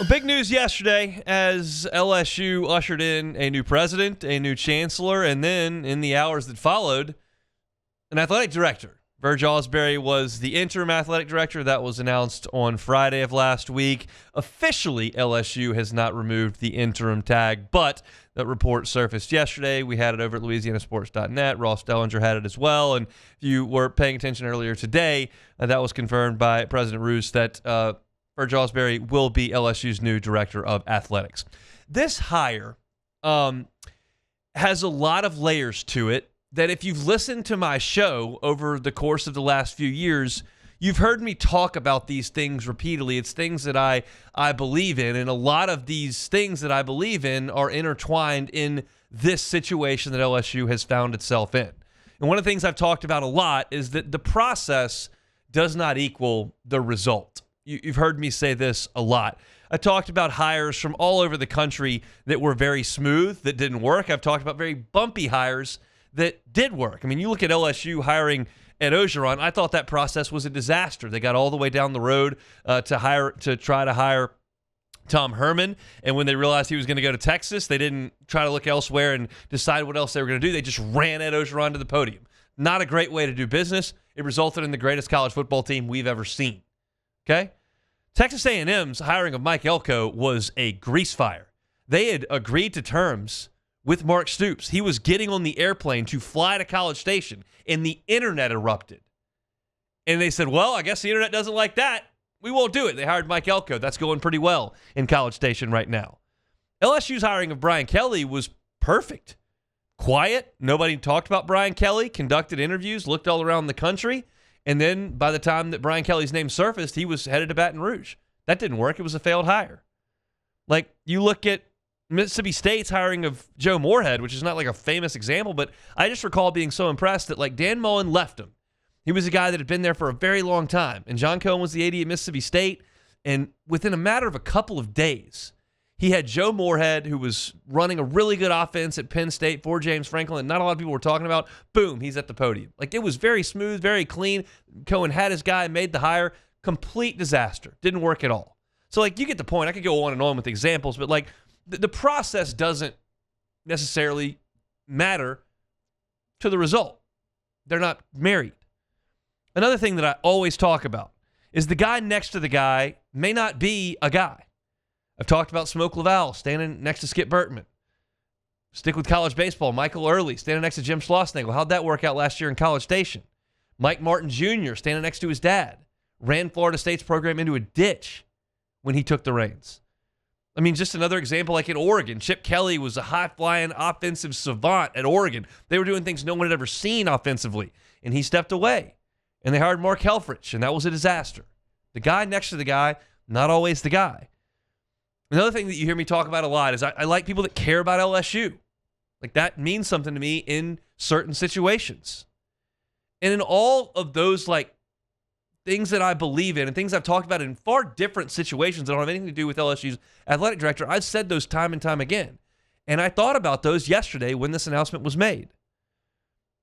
Big news yesterday as LSU ushered in a new president, a new chancellor, and then in the hours that followed, an athletic director. Verge Ausberry was the interim athletic director. That was announced on Friday of last week. Officially, LSU has not removed the interim tag, but that report surfaced yesterday. We had it over at louisianasports.net. Ross Dellinger had it as well. And if you were paying attention earlier today, that was confirmed by President Roos that Verge Ausberry will be LSU's new director of athletics. This hire has a lot of layers to it that if you've listened to my show over the course of the last few years, you've heard me talk about these things repeatedly. It's things that I believe in, and a lot of these things that I believe in are intertwined in this situation that LSU has found itself in. And one of the things I've talked about a lot is that the process does not equal the result. You've heard me say this a lot. I talked about hires from all over the country that were very smooth, that didn't work. I've talked about very bumpy hires that did work. I mean, you look at LSU hiring Ed Ogeron. I thought that process was a disaster. They got all the way down the road to try to hire Tom Herman, and when they realized he was going to go to Texas, they didn't try to look elsewhere and decide what else they were going to do. They just ran Ed Ogeron to the podium. Not a great way to do business. It resulted in the greatest college football team we've ever seen. Okay? Texas A&M's hiring of Mike Elko was a grease fire. They had agreed to terms with Mark Stoops. He was getting on the airplane to fly to College Station, and the internet erupted. And they said, well, I guess the internet doesn't like that. We won't do it. They hired Mike Elko. That's going pretty well in College Station right now. LSU's hiring of Brian Kelly was perfect. Quiet. Nobody talked about Brian Kelly, conducted interviews, looked all around the country. And then by the time that Brian Kelly's name surfaced, he was headed to Baton Rouge. That didn't work. It was a failed hire. Like, you look at Mississippi State's hiring of Joe Moorhead, which is not like a famous example, but I just recall being so impressed that, like, Dan Mullen left him. He was a guy that had been there for a very long time. And John Cohen was the AD at Mississippi State. And within a matter of a couple of days, he had Joe Moorhead, who was running a really good offense at Penn State for James Franklin, and not a lot of people were talking about. Boom, he's at the podium. Like, it was very smooth, very clean. Cohen had his guy, made the hire. Complete disaster. Didn't work at all. So, like, you get the point. I could go on and on with examples, but, like, the process doesn't necessarily matter to the result. They're not married. Another thing that I always talk about is the guy next to the guy may not be a guy. I've talked about Smoke Laval standing next to Skip Bertman. Stick with college baseball. Michael Early standing next to Jim Schlossnagle. How'd that work out last year in College Station? Mike Martin Jr. standing next to his dad. Ran Florida State's program into a ditch when he took the reins. I mean, just another example, like in Oregon. Chip Kelly was a high-flying offensive savant at Oregon. They were doing things no one had ever seen offensively, and he stepped away. And they hired Mark Helfrich, and that was a disaster. The guy next to the guy, not always the guy. Another thing that you hear me talk about a lot is I like people that care about LSU. Like, that means something to me in certain situations. And in all of those, like, things that I believe in and things I've talked about in far different situations that don't have anything to do with LSU's athletic director, I've said those time and time again. And I thought about those yesterday when this announcement was made.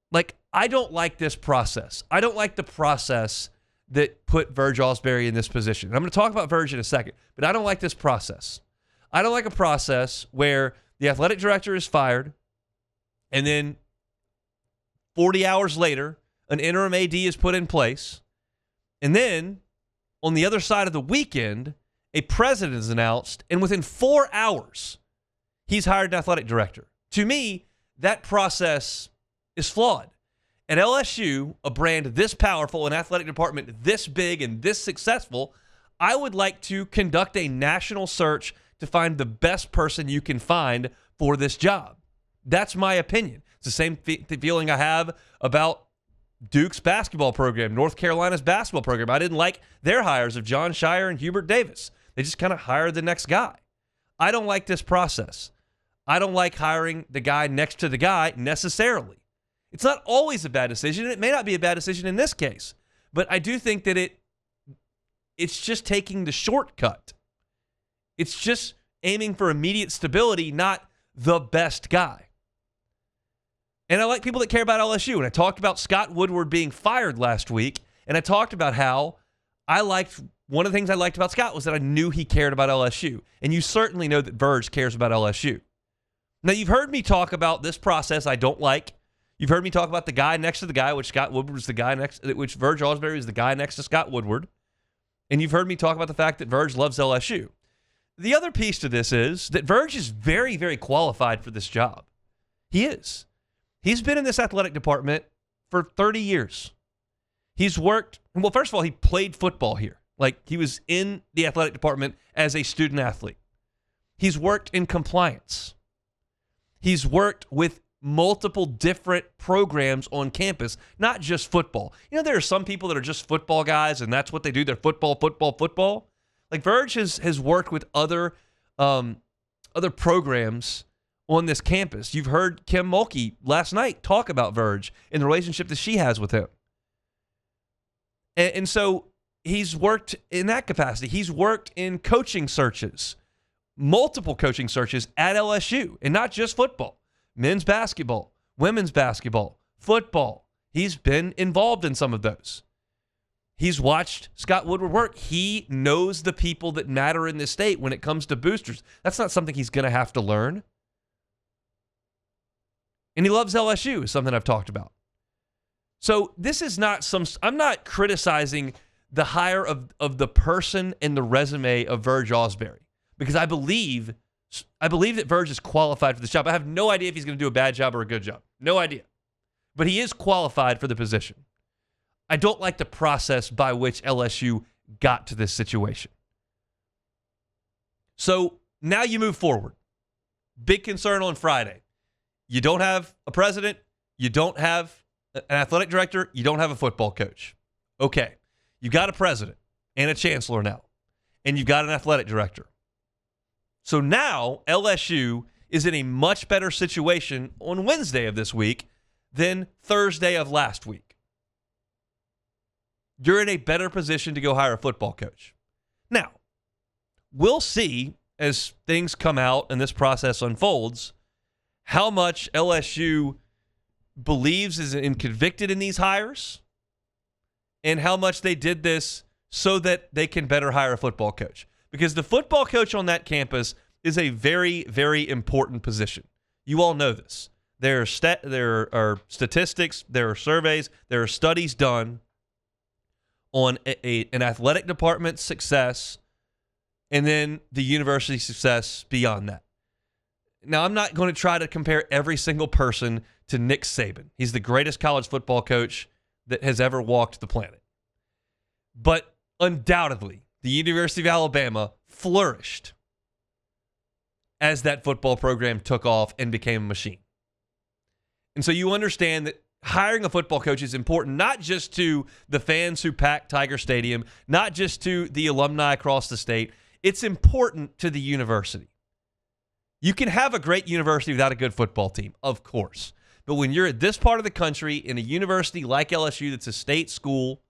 Like, I don't like this process. I don't like the process that put Verge Ausberry in this position. And I'm going to talk about Verge in a second, but I don't like this process. I don't like a process where the athletic director is fired and then 40 hours later, an interim AD is put in place. And then on the other side of the weekend, a president is announced, and within 4 hours, he's hired an athletic director. To me, that process is flawed. At LSU, a brand this powerful, an athletic department this big and this successful, I would like to conduct a national search to find the best person you can find for this job. That's my opinion. It's the same feeling I have about Duke's basketball program, North Carolina's basketball program. I didn't like their hires of John Shire and Hubert Davis. They just kind of hired the next guy. I don't like this process. I don't like hiring the guy next to the guy necessarily. It's not always a bad decision. It may not be a bad decision in this case, but I do think that it's just taking the shortcut. It's just aiming for immediate stability, not the best guy. And I like people that care about LSU. And I talked about Scott Woodward being fired last week, and I talked about how I liked one of the things I liked about Scott was that I knew he cared about LSU. And you certainly know that Verge cares about LSU. Now, you've heard me talk about this process I don't like. You've heard me talk about the guy next to the guy, which Scott Woodward was the guy next, which Verge Ausberry is the guy next to Scott Woodward. And you've heard me talk about the fact that Verge loves LSU. The other piece to this is that Verge is very, very qualified for this job. He is. He's been in this athletic department for 30 years. He's worked, well, first of all, he played football here. Like, he was in the athletic department as a student athlete. He's worked in compliance. He's worked with multiple different programs on campus, not just football. You know, there are some people that are just football guys, and that's what they do. They're football, football, football. Like, Verge has worked with other programs on this campus. You've heard Kim Mulkey last night talk about Verge and the relationship that she has with him. And so he's worked in that capacity. He's worked in coaching searches, multiple coaching searches at LSU, and not just football. Men's basketball, women's basketball, football. He's been involved in some of those. He's watched Scott Woodward work. He knows the people that matter in this state when it comes to boosters. That's not something he's going to have to learn. And he loves LSU, is something I've talked about. So this is not I'm not criticizing the hire of the person and the resume of Verge Ausberry, because I believe that Verge is qualified for this job. I have no idea if he's going to do a bad job or a good job. No idea. But he is qualified for the position. I don't like the process by which LSU got to this situation. So now you move forward. Big concern on Friday. You don't have a president. You don't have an athletic director. You don't have a football coach. Okay. You've got a president and a chancellor now. And you've got an athletic director. So now LSU is in a much better situation on Wednesday of this week than Thursday of last week. You're in a better position to go hire a football coach. Now, we'll see as things come out and this process unfolds how much LSU believes is convicted in these hires and how much they did this so that they can better hire a football coach. Because the football coach on that campus is a very, very important position. You all know this. There are statistics, there are surveys, there are studies done on an athletic department's success and then the university success beyond that. Now, I'm not going to try to compare every single person to Nick Saban. He's the greatest college football coach that has ever walked the planet. But undoubtedly, the University of Alabama flourished as that football program took off and became a machine. And so you understand that hiring a football coach is important, not just to the fans who pack Tiger Stadium, not just to the alumni across the state. It's important to the university. You can have a great university without a good football team, of course. But when you're at this part of the country in a university like LSU that's a state school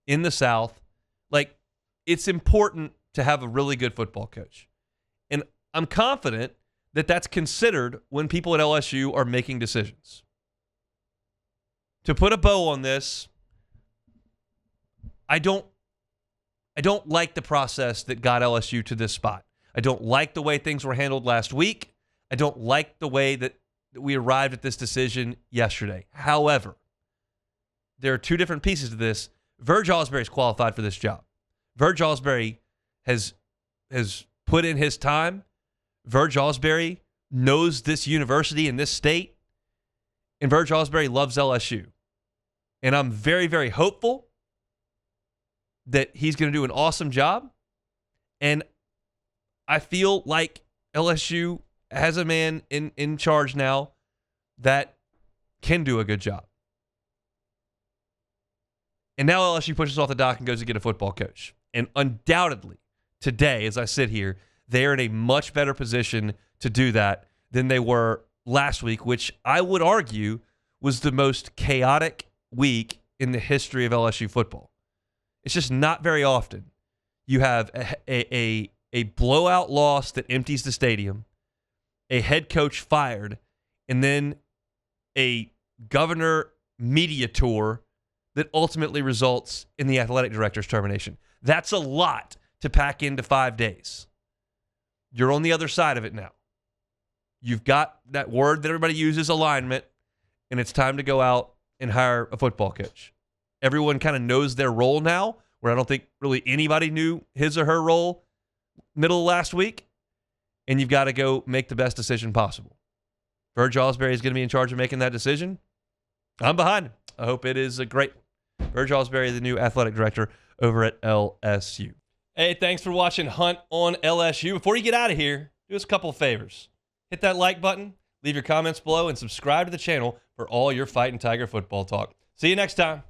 in the South, like, it's important to have a really good football coach. And I'm confident that that's considered when people at LSU are making decisions. To put a bow on this, I don't like the process that got LSU to this spot. I don't like the way things were handled last week. I don't like the way that we arrived at this decision yesterday. However, there are two different pieces to this. Verge Ausberry is qualified for this job. Verge Ausberry has put in his time. Verge Ausberry knows this university and this state. And Verge Ausberry loves LSU. And I'm very, very hopeful that he's going to do an awesome job. And I feel like LSU has a man in charge now that can do a good job. And now LSU pushes off the dock and goes to get a football coach. And undoubtedly, today, as I sit here, they are in a much better position to do that than they were last week, which I would argue was the most chaotic week in the history of LSU football. It's just not very often you have a blowout loss that empties the stadium, a head coach fired, and then a governor media tour that ultimately results in the athletic director's termination. That's a lot to pack into 5 days. You're on the other side of it now. You've got that word that everybody uses, alignment, and it's time to go out and hire a football coach. Everyone kind of knows their role now, where I don't think really anybody knew his or her role middle of last week, and you've got to go make the best decision possible. Verge Ausberry is going to be in charge of making that decision. I'm behind him. I hope it is a great one. Verge Ausberry, the new athletic director over at LSU. Hey, thanks for watching Hunt on LSU. Before you get out of here, do us a couple of favors. Hit that like button, leave your comments below, and subscribe to the channel for all your Fighting Tiger football talk. See you next time.